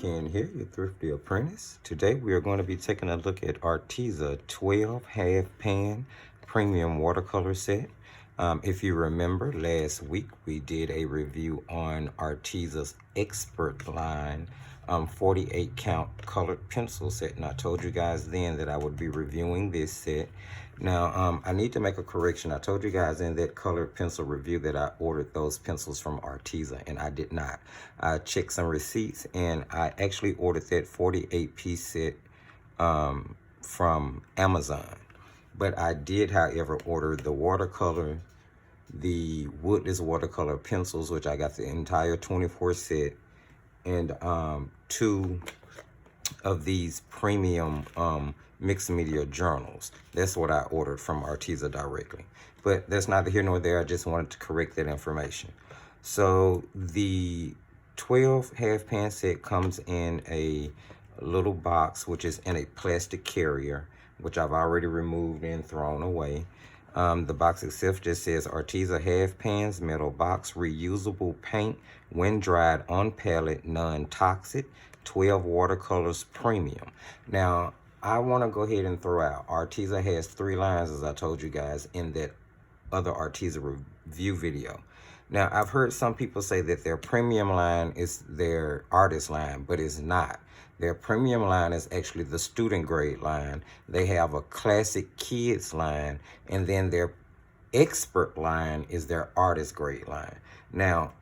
Ken here, your Thrifty Apprentice. Today we are going to be taking a look at Arteza 12 half pan premium watercolor set. If you remember, last week we did a review on Arteza's Expert line 48 count colored pencil set, and I told you guys then that I would be reviewing this set. Now, I need to make a correction. I told you guys in that colored pencil review that I ordered those pencils from Arteza, and I did not. I checked some receipts, and I actually ordered that 48-piece set from Amazon. But I did, however, order the watercolor, the woodless watercolor pencils, which I got the entire 24 set, and 2 of these premium mixed media journals. That's what I ordered from Arteza directly. But that's neither here nor there. I just wanted to correct that information. So the 12 half pan set comes in a little box, which is in a plastic carrier, which I've already removed and thrown away. The box itself just says Arteza half pans, metal box, reusable paint, when dried on palette, non-toxic, 12 watercolors premium. Now, I want to go ahead and throw out, Arteza has 3 lines, as I told you guys in that other Arteza review video. Now, I've heard some people say that their premium line is their artist line, but it's not. Their premium line is actually the student grade line. They have a classic kids line, and then their expert line is their artist grade line. Now,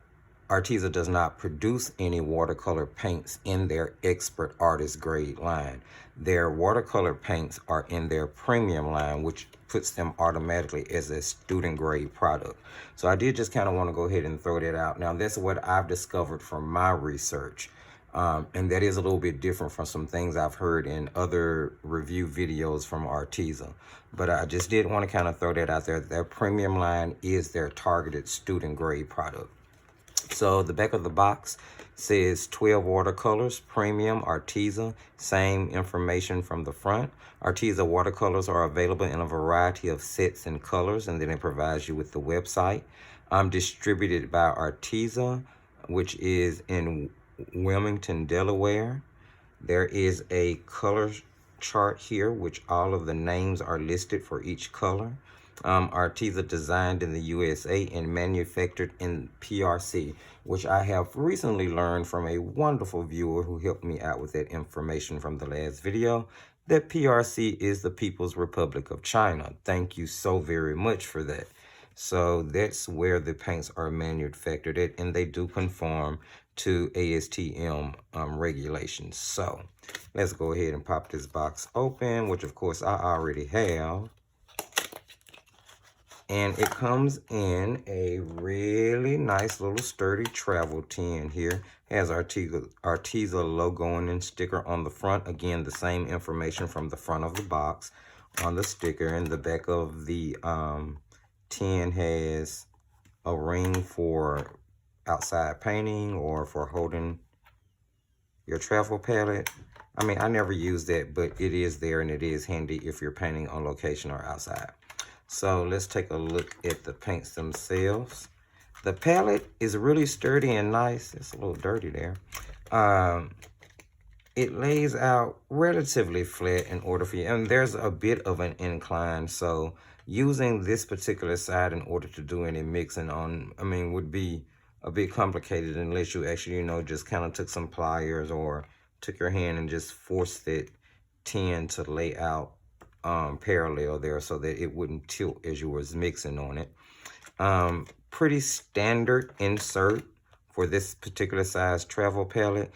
Arteza does not produce any watercolor paints in their expert artist grade line. Their watercolor paints are in their premium line, which puts them automatically as a student grade product. So I did just kind of want to go ahead and throw that out. Now, that's what I've discovered from my research. And that is a little bit different from some things I've heard in other review videos from Arteza. But I just did want to kind of throw that out there. Their premium line is their targeted student grade product. So the back of the box says 12 watercolors, premium, Arteza, same information from the front. Arteza watercolors are available in a variety of sets and colors, and then it provides you with the website. Distributed by Arteza, which is in Wilmington, Delaware. There is a color chart here, which all of the names are listed for each color. Arteza designed in the USA and manufactured in PRC, which I have recently learned from a wonderful viewer who helped me out with that information from the last video, that PRC is the People's Republic of China. Thank you so very much for that. So that's where the paints are manufactured at, and they do conform to ASTM regulations. So let's go ahead and pop this box open, which of course I already have. And it comes in a really nice little sturdy travel tin here. Has Arteza logo and sticker on the front. Again, the same information from the front of the box on the sticker. And the back of the tin has a ring for outside painting or for holding your travel palette. I mean, I never use that, but it is there and it is handy if you're painting on location or outside. So let's take a look at the paints themselves. The palette is really sturdy and nice. It's a little dirty there. It lays out relatively flat in order for you. And there's a bit of an incline. So using this particular side in order to do any mixing on, I mean, would be a bit complicated unless you actually, you know, just kind of took some pliers or took your hand and just forced that tin to lay out parallel there so that it wouldn't tilt as you was mixing on it. Pretty standard insert for this particular size travel palette.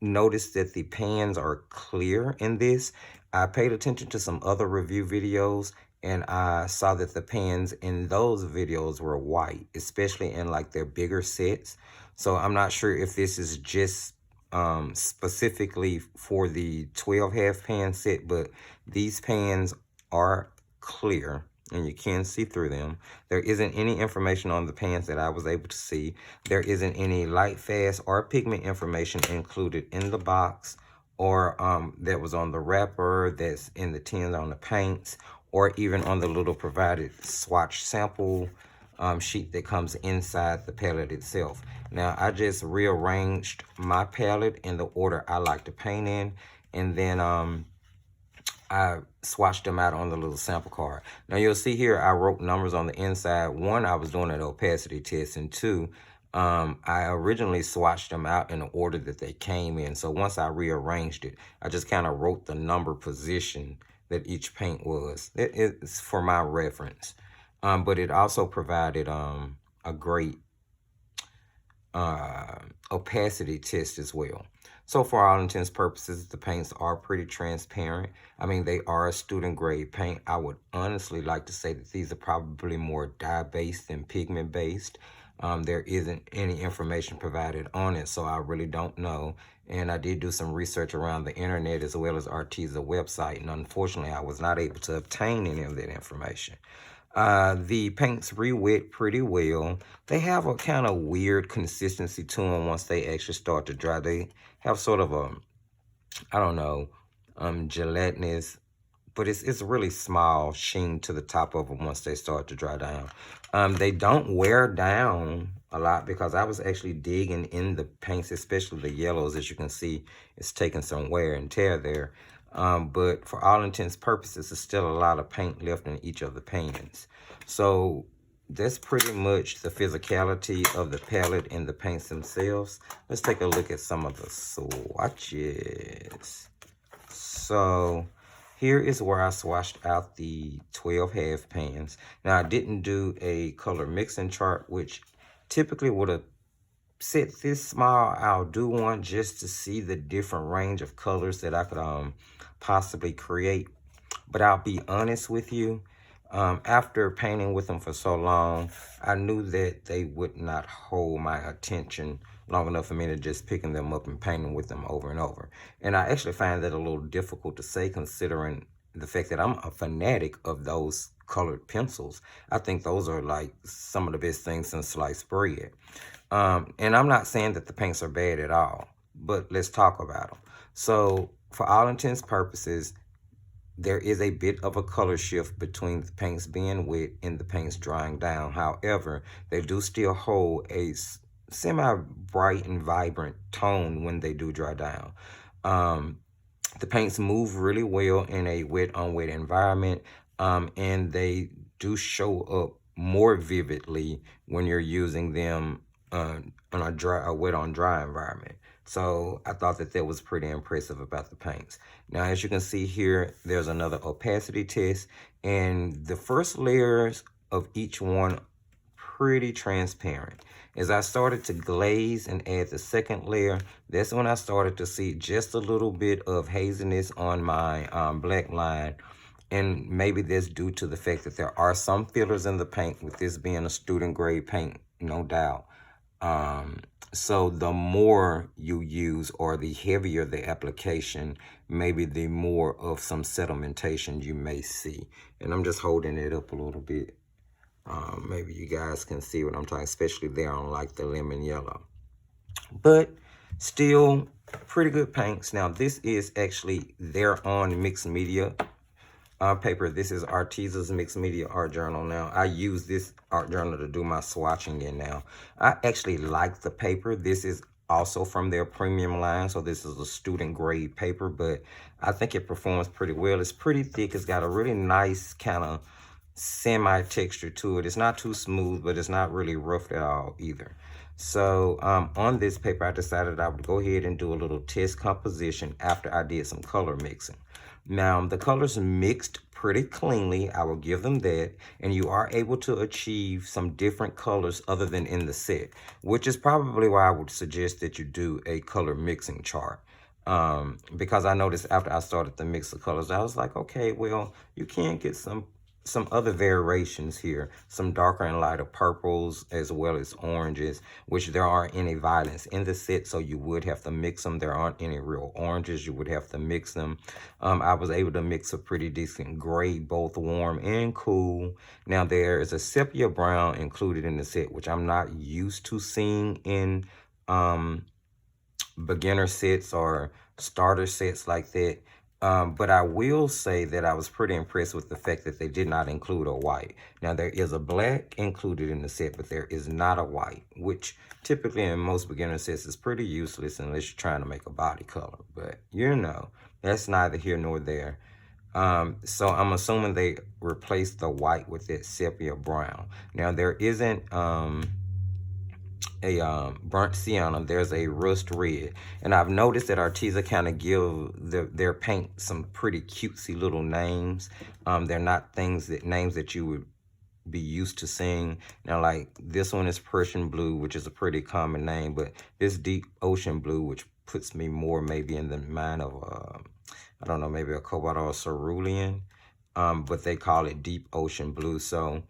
Noticed that the pans are clear in this. I paid attention to some other review videos and I saw that the pans in those videos were white, especially in like their bigger sets. So I'm not sure if this is just specifically for the 12 half pan set, but these pans are clear and you can see through them. There isn't any information on the pans that I was able to see. There isn't any light, fast, or pigment information included in the box or that was on the wrapper, that's in the tins on the paints, or even on the little provided swatch sample sheet that comes inside the palette itself. Now, I just rearranged my palette in the order I like to paint in, and then I swatched them out on the little sample card. Now, you'll see here I wrote numbers on the inside. One, I was doing an opacity test, and two, I originally swatched them out in the order that they came in. So once I rearranged it, I just kind of wrote the number position that each paint was. It's for my reference. But it also provided a great opacity test as well. So for all intents and purposes, the paints are pretty transparent. I mean, they are a student grade paint. I would honestly like to say that these are probably more dye-based than pigment-based. There isn't any information provided on it, so I really don't know. And I did do some research around the internet as well as Arteza website, and unfortunately, I was not able to obtain any of that information. The paints re-wet pretty well. They have a kind of weird consistency to them once they actually start to dry. They have sort of a, I don't know, gelatinous, but it's really small sheen to the top of them once they start to dry down. They don't wear down a lot because I was actually digging in the paints, especially the yellows. As you can see, it's taking some wear and tear there. But for all intents and purposes, there's still a lot of paint left in each of the paintings. So that's pretty much the physicality of the palette and the paints themselves. Let's take a look at some of the swatches. So here is where I swatched out the 12 half pans. Now, I didn't do a color mixing chart, which typically would have set this small. I'll do one just to see the different range of colors that I could possibly create. But I'll be honest with you, after painting with them for so long, I knew that they would not hold my attention long enough for me to just picking them up and painting with them over and over. And I actually find that a little difficult to say, considering the fact that I'm a fanatic of those colored pencils. I think those are like some of the best things since sliced bread. And I'm not saying that the paints are bad at all, but let's talk about them. So for all intents and purposes, there is a bit of a color shift between the paints being wet and the paints drying down. However, they do still hold a semi-bright and vibrant tone when they do dry down. The paints move really well in a wet-on-wet environment, and they do show up more vividly when you're using them on a wet-on-dry environment. So I thought that was pretty impressive about the paints. Now, as you can see here, there's another opacity test, and the first layers of each one pretty transparent. As I started to glaze and add the second layer, that's when I started to see just a little bit of haziness on my black line. And maybe that's due to the fact that there are some fillers in the paint, with this being a student grade paint, no doubt. So the more you use, or the heavier the application, maybe the more of some sedimentation you may see. And I'm just holding it up a little bit. Maybe you guys can see what I'm talking, especially there on like the lemon yellow. But still pretty good paints. Now, this is actually their own mixed media paper. This is Arteza's Mixed Media Art Journal. Now, I use this art journal to do my swatching in now. I actually like the paper. This is also from their premium line, so this is a student grade paper, but I think it performs pretty well. It's pretty thick. It's got a really nice kind of semi-texture to it. It's not too smooth, but it's not really rough at all either. So on this paper, I decided I would go ahead and do a little test composition after I did some color mixing. Now, the colors mixed pretty cleanly, I will give them that, and you are able to achieve some different colors other than in the set, which is probably why I would suggest that you do a color mixing chart. Because I noticed after I started to mix the colors, I was like, okay, well, you can get some other variations here, some darker and lighter purples as well as oranges, which there aren't any violets in the set, so you would have to mix them. There aren't any real oranges, you would have to mix them. I was able to mix a pretty decent gray, both warm and cool. Now, there is a sepia brown included in the set, which I'm not used to seeing in beginner sets or starter sets like that. But I will say that I was pretty impressed with the fact that they did not include a white. Now, there is a black included in the set, but there is not a white, which typically in most beginner sets is pretty useless unless you're trying to make a body color. But, you know, that's neither here nor there. So I'm assuming they replaced the white with that sepia brown. Now, there isn't a burnt sienna, there's a rust red, and I've noticed that Arteza kind of give their paint some pretty cutesy little names. They're not names that you would be used to seeing. Now, like this one is Persian blue, which is a pretty common name, but this deep ocean blue, which puts me more maybe in the mind of I don't know, maybe a cobalt or a cerulean, but they call it deep ocean blue. So,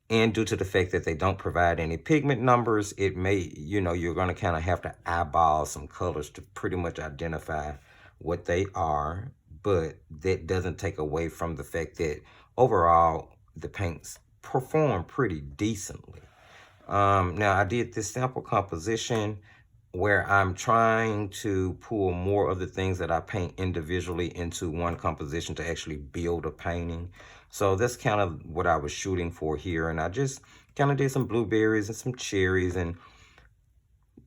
and due to the fact that they don't provide any pigment numbers, it may, you know, you're going to kind of have to eyeball some colors to pretty much identify what they are. But that doesn't take away from the fact that overall the paints perform pretty decently. Now, I did this sample composition where I'm trying to pull more of the things that I paint individually into one composition to actually build a painting. So that's kind of what I was shooting for here. And I just kind of did some blueberries and some cherries, and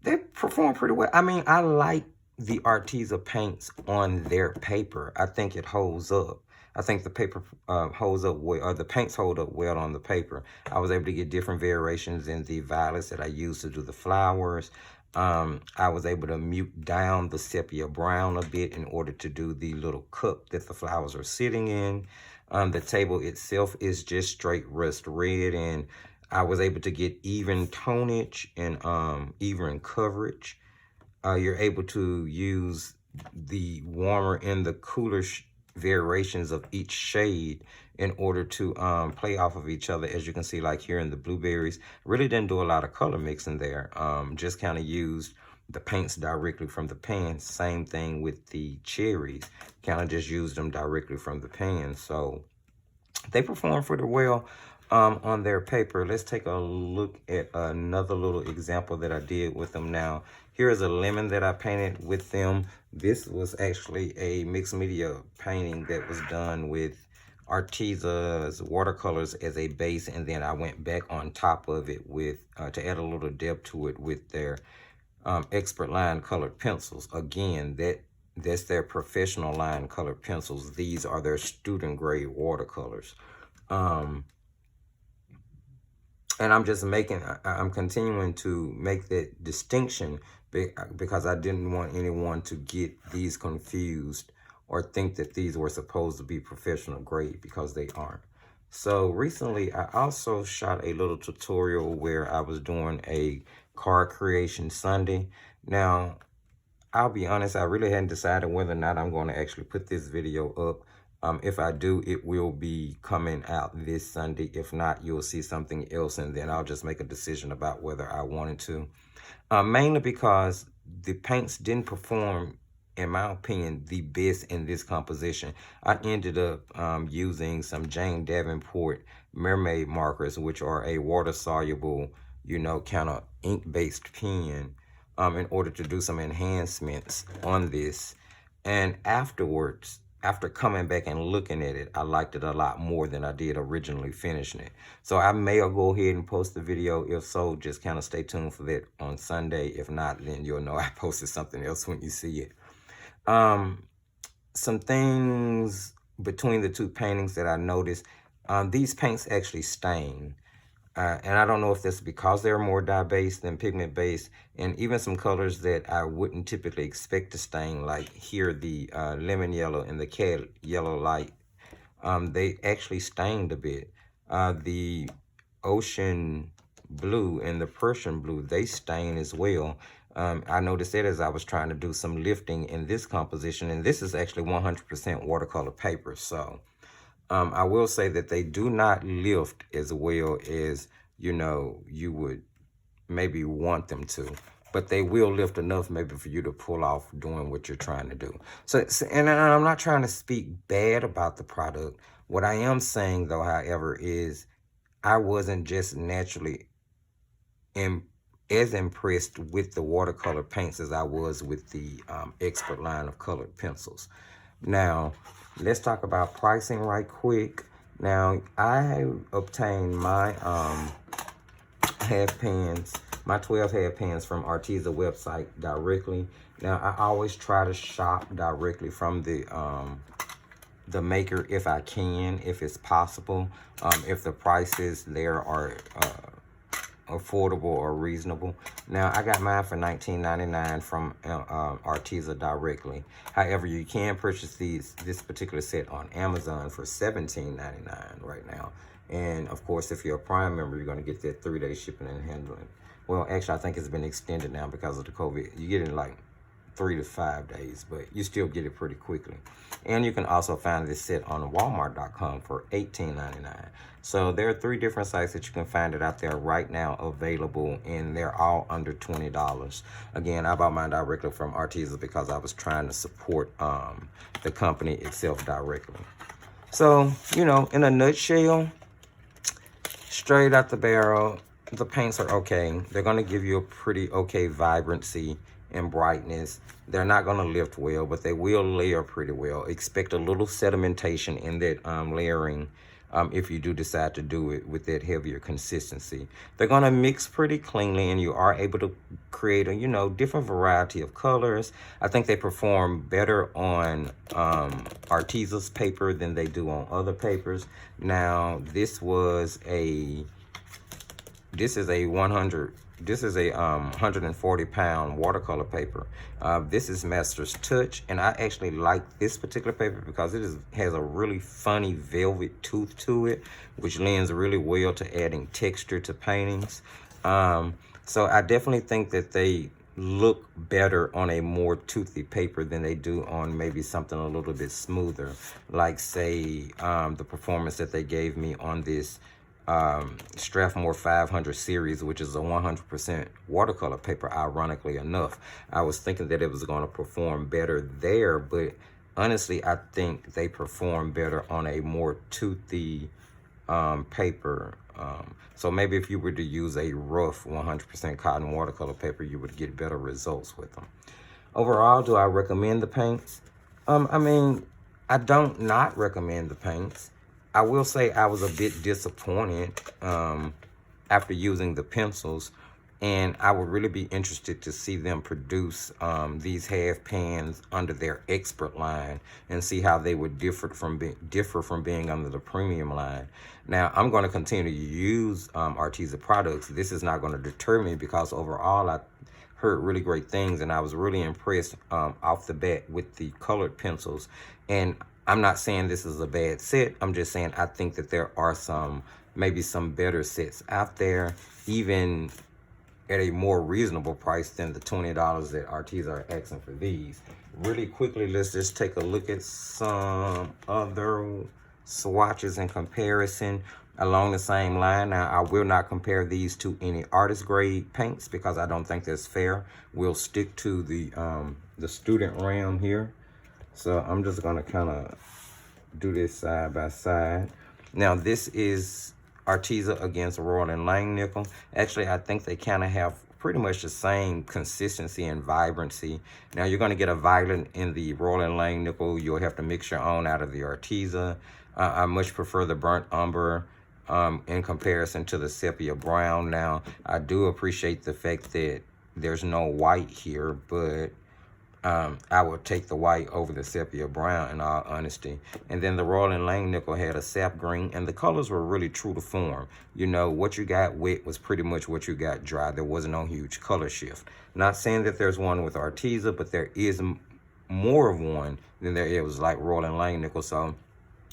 they perform pretty well. I mean, I like the Arteza paints on their paper. I think it holds up. I think the paper holds up well, or the paints hold up well on the paper. I was able to get different variations in the violets that I used to do the flowers. I was able to mute down the sepia brown a bit in order to do the little cup that the flowers are sitting in. The table itself is just straight rust red, and I was able to get even tonage and even coverage. You're able to use the warmer and the cooler variations of each shade in order to play off of each other. As you can see, like here in the blueberries, really didn't do a lot of color mixing there. Just kind of used the paints directly from the pan. Same thing with the cherries, kind of just used them directly from the pan. So they perform pretty well on their paper. Let's take a look at another little example that I did with them. Now, here is a lemon that I painted with them. This was actually a mixed media painting that was done with Arteza's watercolors as a base, and then I went back on top of it with to add a little depth to it with their expert line colored pencils. Again, that's their professional line colored pencils. These are their student grade watercolors. And I'm continuing to make that distinction because I didn't want anyone to get these confused or think that these were supposed to be professional grade, because they aren't. So recently I also shot a little tutorial where I was doing a card creation Sunday. Now, I'll be honest, I really hadn't decided whether or not I'm going to actually put this video up. If I do, it will be coming out this Sunday. If not, you'll see something else, and then I'll just make a decision about whether I wanted to. Mainly because the paints didn't perform, in my opinion, the best in this composition. I ended up using some Jane Davenport mermaid markers, which are a water-soluble, you know, kind of ink-based pen, in order to do some enhancements on this. And afterwards, after coming back and looking at it, I liked it a lot more than I did originally finishing it. So I may go ahead and post the video. If so, just kind of stay tuned for that on Sunday. If not, then you'll know I posted something else when you see it. Some things between the two paintings that I noticed, these paints actually stain. And I don't know if that's because they're more dye-based than pigment-based, and even some colors that I wouldn't typically expect to stain, like here the lemon yellow and the cat yellow light, they actually stained a bit. The ocean blue and the Persian blue, they stain as well. I noticed that as I was trying to do some lifting in this composition, and this is actually 100% watercolor paper, so I will say that they do not lift as well as, you know, you would maybe want them to, but they will lift enough maybe for you to pull off doing what you're trying to do. So and I'm not trying to speak bad about the product. What I am saying, though, however, is I wasn't just naturally as impressed with the watercolor paints as I was with the expert line of colored pencils. Now, let's talk about pricing right quick. Now, I obtained my half pans, my 12 half pans from Arteza website directly. Now, I always try to shop directly from the maker if I can, if it's possible, if the prices there are affordable or reasonable. Now, I got mine for $19.99 from Arteza directly. However, you can purchase this particular set on Amazon for $17.99 right now. And of course, if you're a Prime member, you're going to get that 3-day shipping and handling. Well, actually, I think it's been extended now because of the COVID. You get it in like 3 to 5 days, but you still get it pretty quickly. And you can also find this set on Walmart.com for $18.99. So there are 3 different sites that you can find it out there right now available, and they're all under $20. Again, I bought mine directly from Arteza because I was trying to support the company itself directly. So, you know, in a nutshell, straight out the barrel, the paints are okay. They're going to give you a pretty okay vibrancy and brightness. They're not going to lift well, but they will layer pretty well. Expect a little sedimentation in that layering if you do decide to do it with that heavier consistency. They're going to mix pretty cleanly, and you are able to create a, you know, different variety of colors. I think they perform better on Arteza's paper than they do on other papers. Now, this is a 140-pound watercolor paper. This is Master's Touch, and I actually like this particular paper because it has a really funny velvet tooth to it, which lends really well to adding texture to paintings. So I definitely think that they look better on a more toothy paper than they do on maybe something a little bit smoother, like say the performance that they gave me on this Strathmore 500 series, which is a 100% watercolor paper. Ironically enough, I was thinking that it was going to perform better there, but honestly, I think they perform better on a more toothy paper. So maybe if you were to use a rough 100% cotton watercolor paper, you would get better results with them. Overall, do I recommend the paints? I mean, I don't not recommend the paints. I will say I was a bit disappointed after using the pencils, and I would really be interested to see them produce these half pans under their Expert line and see how they would differ from being under the Premium line. Now, I'm going to continue to use Arteza products. This is not going to deter me because overall I heard really great things, and I was really impressed off the bat with the colored pencils. And I'm not saying this is a bad set. I'm just saying I think that there are maybe some better sets out there, even at a more reasonable price than the $20 that Arteza are asking for these. Really quickly, let's just take a look at some other swatches and comparison along the same line. Now, I will not compare these to any artist grade paints because I don't think that's fair. We'll stick to the student realm here. So I'm just gonna kind of do this side by side. Now, this is Arteza against Royal and Langnickel. Actually, I think they kind of have pretty much the same consistency and vibrancy. Now, you're going to get a violet in the Royal and Langnickel. You'll have to mix your own out of the Arteza. I much prefer the burnt umber in comparison to the sepia brown. Now, I do appreciate the fact that there's no white here, but I would take the white over the sepia brown in all honesty. And then the Royal and Langnickel had a sap green, and the colors were really true to form. You know, what you got wet was pretty much what you got dry. There was no huge color shift. Not saying that there's one with Arteza, but there is more of one than there is like Royal and Langnickel. So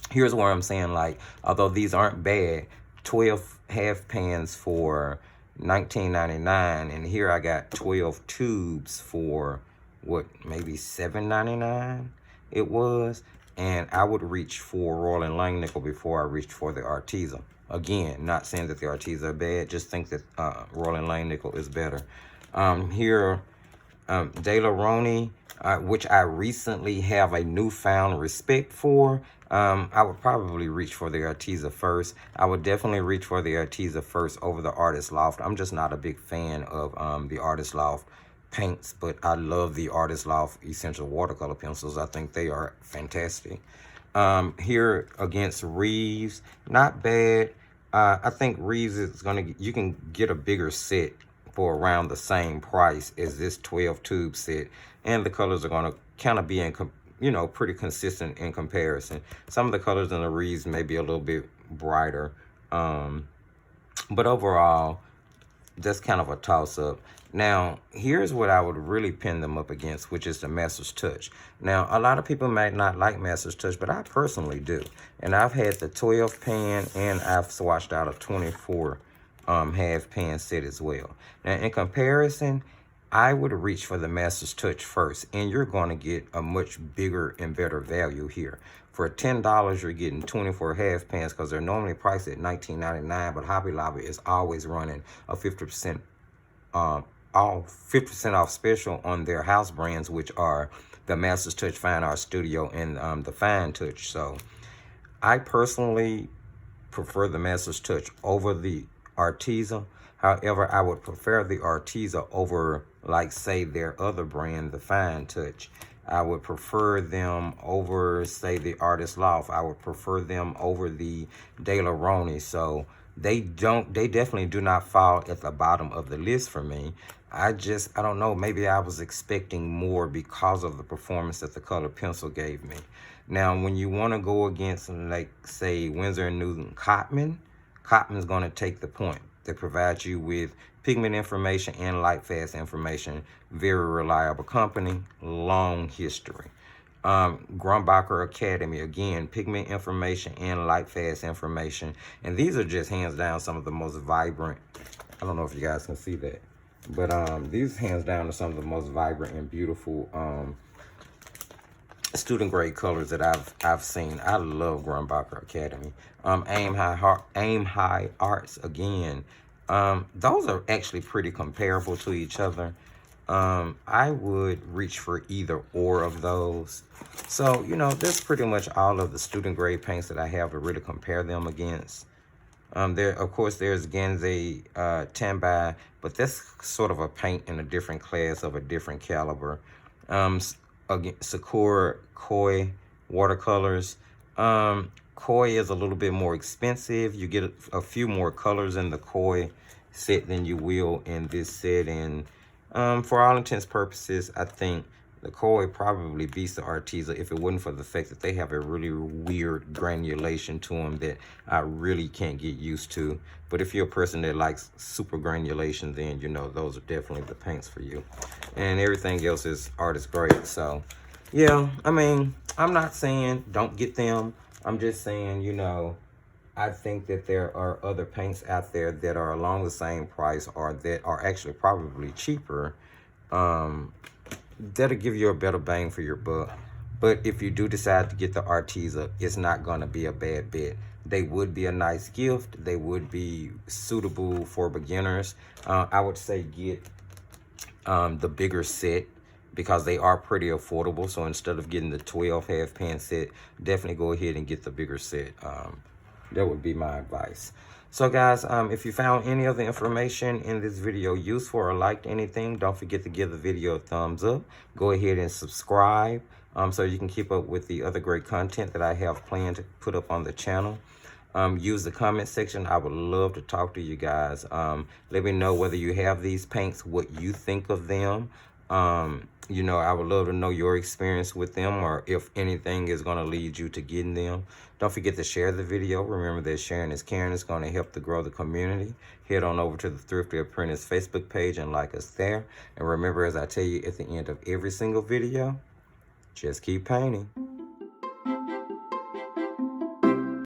here's where I'm saying, like, although these aren't bad, 12 half pans for $19.99, and here I got 12 tubes for what, maybe $7.99 it was, and I would reach for Royal and Langnickel before I reached for the Arteza. Again, not saying that the Arteza are bad, just think that Royal and Langnickel is better. Here, De La Roni, which I recently have a newfound respect for. I would probably reach for the Arteza first. I would definitely reach for the Arteza first over the Artist Loft. I'm just not a big fan of the Artist Loft paints, but I love the Artist Loft Essential Watercolor Pencils. I think they are fantastic. Here against Reeves, not bad. I think Reeves is you can get a bigger set for around the same price as this 12 tube set, and the colors are gonna kind of be in, you know, pretty consistent in comparison. Some of the colors in the Reeves may be a little bit brighter, but overall, that's kind of a toss-up. Now, here's what I would really pin them up against, which is the Master's Touch. Now, a lot of people might not like Master's Touch, but I personally do. And I've had the 12 pan, and I've swatched out a 24 half pan set as well. Now, in comparison, I would reach for the Master's Touch first, and you're going to get a much bigger and better value here. For $10, you're getting 24 half pans because they're normally priced at $19.99, but Hobby Lobby is always running a 50% off special on their house brands, which are the Master's Touch Fine Art Studio and the Fine Touch. So I personally prefer the Master's Touch over the Arteza. However, I would prefer the Arteza over, like, say, their other brand, the Fine Touch. I would prefer them over, say, the Artist Loft. I would prefer them over the De La Roni. So they definitely do not fall at the bottom of the list for me. I don't know, maybe I was expecting more because of the performance that the color pencil gave me. Now, when you want to go against, like, say, Winsor & Newton Cotman's going to take the point. They provide you with pigment information and light fast information. Very reliable company, long history. Grumbacher Academy, again, pigment information and light fast information. And these are just hands down some of the most vibrant, I don't know if you guys can see that, but these hands down are some of the most vibrant and beautiful student grade colors that I've seen. I love Grumbacher Academy. Aim High Arts, again. Those are actually pretty comparable to each other. I would reach for either or of those. So, you know, that's pretty much all of the student grade paints that I have to really compare them against. Of course, there's Genze Tanbai, but that's sort of a paint in a different class of a different caliber. Again, Sakura Koi watercolors. Koi is a little bit more expensive. You get a few more colors in the Koi set than you will in this set. And for all intents and purposes, I think the Koi probably beats the Arteza if it wasn't for the fact that they have a really weird granulation to them that I really can't get used to. But if you're a person that likes super granulation, then, you know, those are definitely the paints for you. And everything else is artist grade. So, yeah, I mean, I'm not saying don't get them. I'm just saying, you know, I think that there are other paints out there that are along the same price or that are actually probably cheaper, that'll give you a better bang for your buck. But if you do decide to get the Arteza, it's not going to be a bad bet. They would be a nice gift. They would be suitable for beginners. I would say get the bigger set because they are pretty affordable. So instead of getting the 12 half pan set, definitely go ahead and get the bigger set. That would be my advice. So guys, if you found any of the information in this video useful or liked anything, don't forget to give the video a thumbs up. Go ahead and subscribe so you can keep up with the other great content that I have planned to put up on the channel. Use the comment section. I would love to talk to you guys. Let me know whether you have these paints, what you think of them. You know, I would love to know your experience with them or if anything is going to lead you to getting them. Don't forget to share the video. Remember that sharing is caring. It's going to help to grow the community. Head on over to the Thrifty Apprentice Facebook page and like us there. And remember, as I tell you at the end of every single video, just keep painting.